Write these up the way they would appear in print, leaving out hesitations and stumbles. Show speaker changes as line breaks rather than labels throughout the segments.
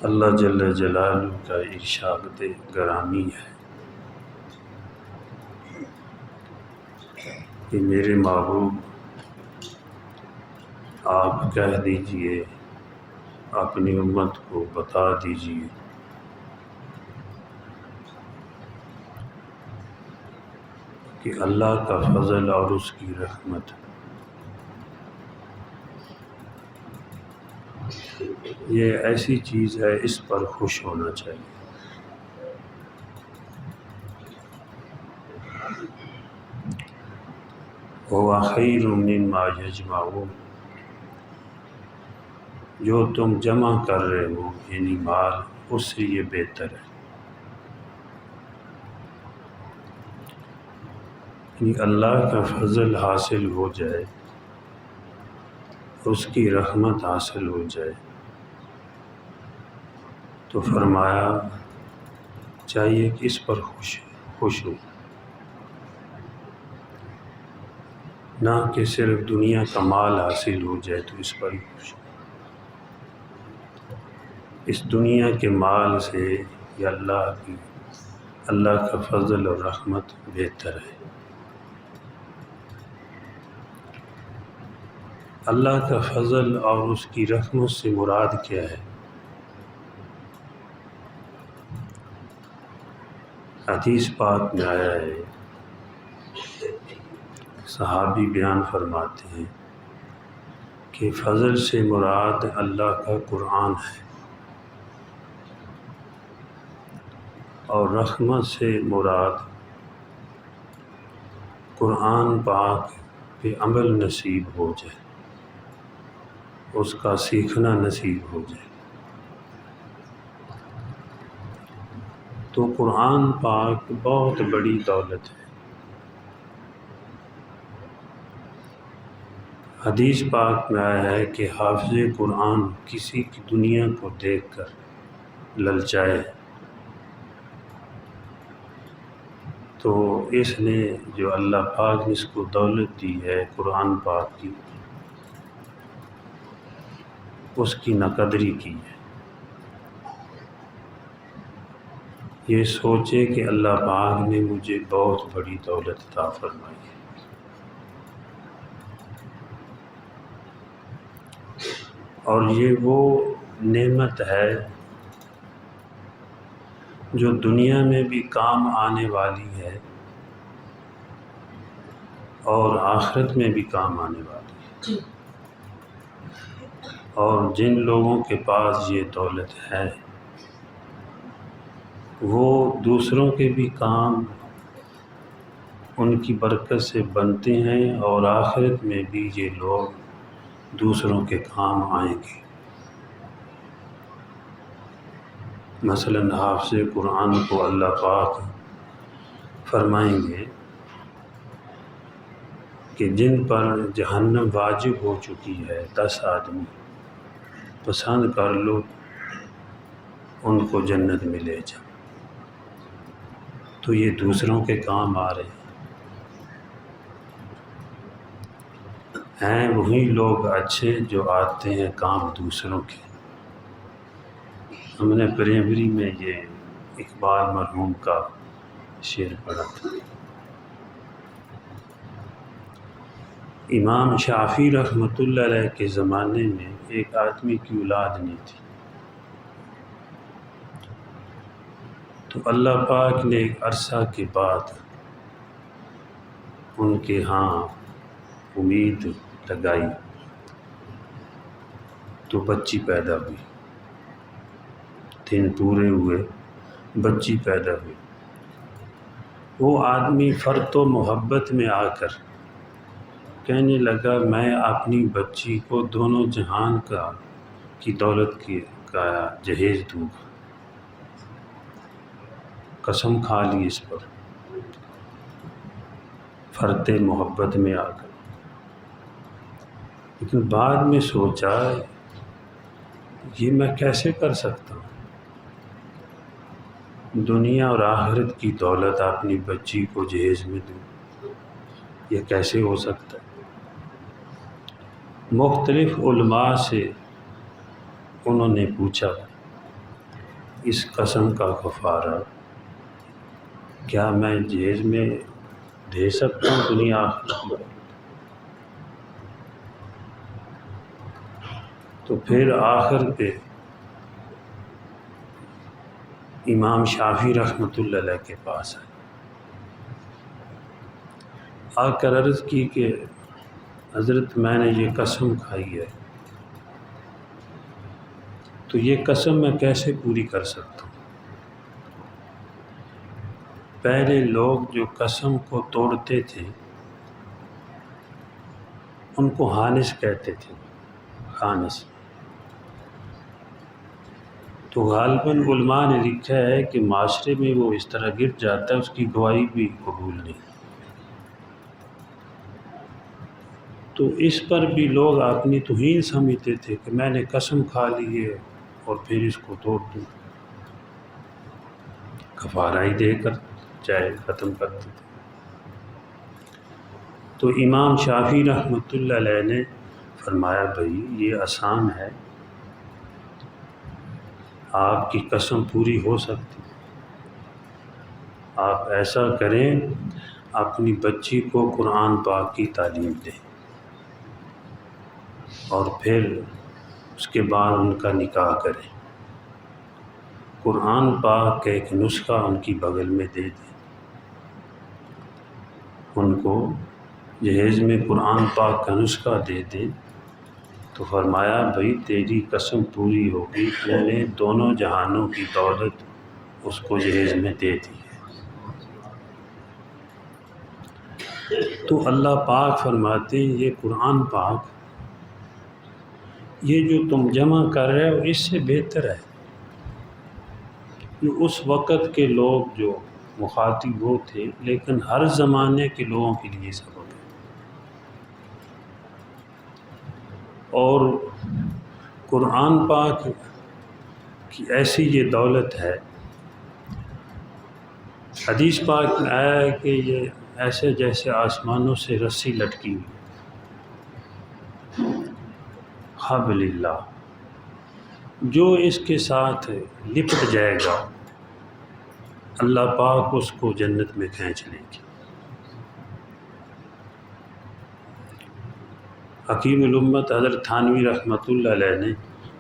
اللہ جل جلالہ کا ارشاد گرامی ہے کہ میرے محبوب آپ کہہ دیجئے، اپنی امت کو بتا دیجئے کہ اللہ کا فضل اور اس کی رحمت یہ ایسی چیز ہے، اس پر خوش ہونا چاہیے۔ وَهُوَ خَيْرٌ مِّمَّا يَجْمَعُونَ، جو تم جمع کر رہے ہو یعنی مال، اس سے یہ بہتر ہے۔ یعنی اللہ کا فضل حاصل ہو جائے، اس کی رحمت حاصل ہو جائے تو فرمایا چاہیے کہ اس پر خوش ہو، نہ کہ صرف دنیا کا مال حاصل ہو جائے تو اس پر ہی خوش ہو۔ اس دنیا کے مال سے یا اللہ کا فضل اور رحمت بہتر ہے۔ اللہ کا فضل اور اس کی رحمت سے مراد کیا ہے؟ حدیث پاک میں آیا ہے، صحابی بیان فرماتے ہیں کہ فضل سے مراد اللہ کا قرآن ہے، اور رحمت سے مراد قرآن پاک پہ عمل نصیب ہو جائے، اس کا سیکھنا نصیب ہو جائے۔ تو قرآن پاک بہت بڑی دولت ہے۔ حدیث پاک میں آیا ہے کہ حافظ قرآن کسی کی دنیا کو دیکھ کر للچائے تو اس نے جو اللہ پاک نے اس کو دولت دی ہے قرآن پاک کی، اس کی نہ قدری کی ہے۔ یہ سوچے کہ اللہ پاک نے مجھے بہت بڑی دولت عطا فرمائی ہے۔ اور یہ وہ نعمت ہے جو دنیا میں بھی کام آنے والی ہے اور آخرت میں بھی کام آنے والی ہے۔ اور جن لوگوں کے پاس یہ دولت ہے وہ دوسروں کے بھی کام ان کی برکت سے بنتے ہیں، اور آخرت میں بھی یہ لوگ دوسروں کے کام آئیں گے۔ مثلاً حافظ قرآن کو اللہ پاک فرمائیں گے کہ جن پر جہنم واجب ہو چکی ہے 10 آدمی، پسند کر لو ان کو جنت میں لے جاؤ، تو یہ دوسروں کے کام آ رہے ہیں وہی لوگ اچھے جو آتے ہیں کام دوسروں کے۔ ہم نے پرائمری میں یہ اقبال مرحوم کا شعر پڑھا تھا۔ امام شافعی رحمۃ اللہ علیہ کے زمانے میں ایک آدمی کی اولاد نہیں تھی، تو اللہ پاک نے ایک عرصہ کے بعد ان کے ہاں امید لگائی تو بچی پیدا ہوئی، دن پورے ہوئے، بچی پیدا ہوئی۔ وہ آدمی فرط و محبت میں آ کر کہنے لگا میں اپنی بچی کو دونوں جہان کی دولت کا جہیز دوں گا، قسم کھا لی اس پر فرط محبت میں آ کر۔ لیکن بعد میں سوچا یہ میں کیسے کر سکتا ہوں، دنیا اور آخرت کی دولت اپنی بچی کو جہیز میں دوں، یہ کیسے ہو سکتا ہے؟ مختلف علماء سے انہوں نے پوچھا اس قسم کا کفارہ کیا میں جہیز میں دے سکتا ہوں دنیا آخرت میں؟ تو پھر آخر پہ امام شافعی رحمۃ اللہ علیہ کے پاس آئے، آ کر عرض کی کہ حضرت میں نے یہ قسم کھائی ہے، تو یہ قسم میں کیسے پوری کر سکتا ہوں؟ پہلے لوگ جو قسم کو توڑتے تھے ان کو خانس کہتے تھے، خانس۔ تو غالباً علماء نے لکھا ہے کہ معاشرے میں وہ اس طرح گر جاتا ہے، اس کی گواہی بھی قبول نہیں۔ تو اس پر بھی لوگ اپنی توہین سمجھتے تھے کہ میں نے قسم کھا لی ہے اور پھر اس کو توڑ دوں، کفارہ ہی دے کر چاہے ختم کر دیتے۔ تو امام شافعی رحمۃ اللہ علیہ نے فرمایا بھائی یہ آسان ہے، آپ کی قسم پوری ہو سکتی، آپ ایسا کریں اپنی بچی کو قرآن پاک کی تعلیم دیں اور پھر اس کے بعد ان کا نکاح کریں، قرآن پاک کا ایک نسخہ ان کی بغل میں دے دیں، ان کو جہیز میں قرآن پاک کا نسخہ دے دیں۔ تو فرمایا بھائی تیری قسم پوری ہوگی، تو نے دونوں جہانوں کی دولت اس کو جہیز میں دے دی ہے۔ تو اللہ پاک فرماتے ہیں یہ قرآن پاک، یہ جو تم جمع کر رہے ہو اس سے بہتر ہے۔ یہ اس وقت کے لوگ جو مخاطب وہ تھے، لیکن ہر زمانے کے لوگوں کے لیے سبب ہے۔ اور قرآن پاک کی ایسی یہ دولت ہے، حدیث پاک میں آیا ہے کہ یہ ایسے جیسے آسمانوں سے رسی لٹکی ہوئی، حبل اللہ، جو اس کے ساتھ لپٹ جائے گا اللہ پاک اس کو جنت میں کھینچ لیں گے۔ حکیم الامت حضرت تھانوی رحمۃ اللہ علیہ نے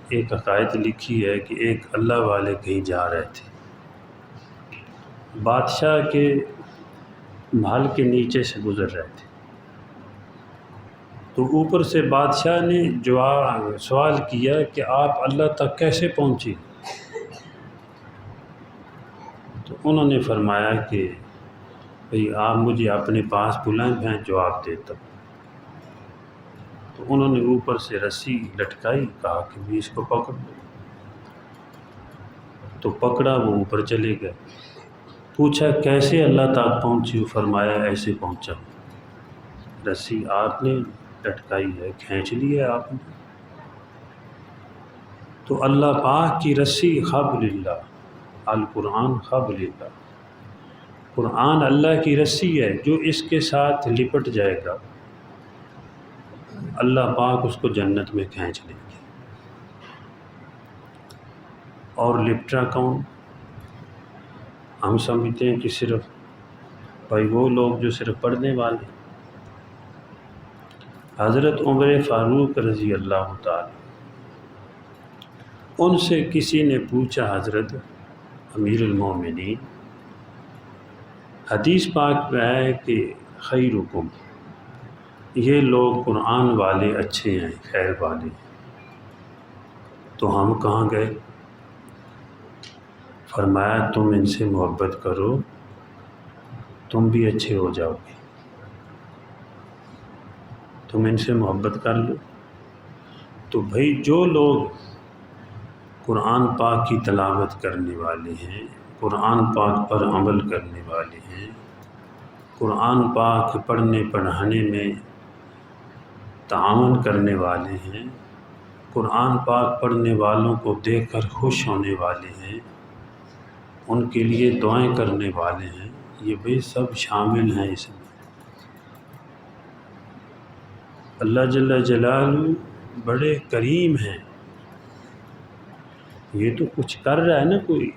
ایک عقائد لکھی ہے کہ ایک اللہ والے کہیں جا رہے تھے، بادشاہ کے محل کے نیچے سے گزر رہے تھے، تو اوپر سے بادشاہ نے سوال کیا کہ آپ اللہ تک کیسے پہنچے؟ تو انہوں نے فرمایا کہ بھئی آپ مجھے اپنے پاس بلائیں میں جواب دیتا ہوں۔ تو انہوں نے اوپر سے رسی لٹکائی، کہا کہ بھی اس کو پکڑ لو، تو پکڑا، وہ اوپر چلے گئے۔ پوچھا کیسے اللہ تک پہنچی؟ فرمایا ایسے پہنچا، رسی آپ نے لٹکائی ہے، کھینچ لی ہے آپ نے۔ تو اللہ پاک کی رسی حبل اللہ، القرآن حبل اللہ، قرآن اللہ کی رسی ہے، جو اس کے ساتھ لپٹ جائے گا اللہ پاک اس کو جنت میں کھینچ لیں گے۔ اور لپٹا کون؟ ہم سمجھتے ہیں کہ صرف بھائی وہ لوگ جو صرف پڑھنے والے۔ حضرت عمر فاروق رضی اللہ تعالی، ان سے کسی نے پوچھا حضرت امیر المومنین، حدیث پاک میں ہے کہ خیرکم، یہ لوگ قرآن والے اچھے ہیں، خیر والے ہیں، تو ہم کہاں گئے؟ فرمایا تم ان سے محبت کرو، تم بھی اچھے ہو جاؤ گے، تم ان سے محبت کر لو۔ تو بھائی جو لوگ قرآن پاک کی تلاوت کرنے والے ہیں، قرآن پاک پر عمل کرنے والے ہیں، قرآن پاک پڑھنے پڑھانے میں تعاون کرنے والے ہیں، قرآن پاک پڑھنے والوں کو دیکھ کر خوش ہونے والے ہیں، ان کے لیے دعائیں کرنے والے ہیں، یہ بھی سب شامل ہیں اس میں۔ اللہ جل جلالہ بڑے کریم ہیں، یہ تو کچھ کر رہا ہے نا کوئی،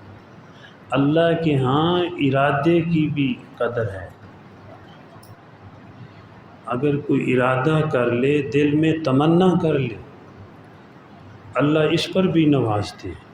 اللہ کے ہاں ارادے کی بھی قدر ہے۔ اگر کوئی ارادہ کر لے، دل میں تمنا کر لے، اللہ اس پر بھی نوازتے ہیں۔